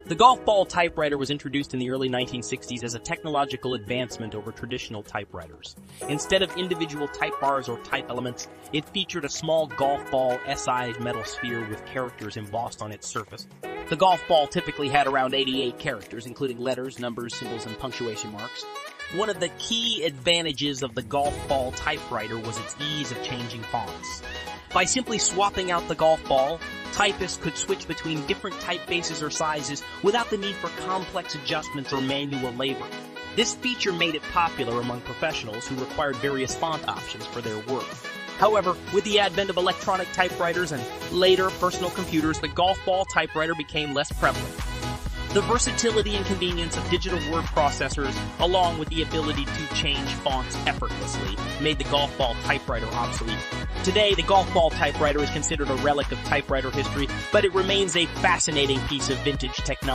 The golf ball typewriter was introduced in the early 1960s as a technological advancement over traditional typewriters. Instead of individual type bars or type elements, it featured a small golf ball SI metal sphere with characters embossed on its surface. The golf ball typically had around 88 characters, including letters, numbers, symbols, and punctuation marks. One of the key advantages of the golf ball typewriter was its ease of changing fonts. By simply swapping out the golf ball, typists could switch between different typefaces or sizes without the need for complex adjustments or manual labor. This feature made it popular among professionals who required various font options for their work. However, with the advent of electronic typewriters and later personal computers, the golf ball typewriter became less prevalent. The versatility and convenience of digital word processors, along with the ability to change fonts effortlessly, made the golf ball typewriter obsolete. Today, the golf ball typewriter is considered a relic of typewriter history, but it remains a fascinating piece of vintage technology.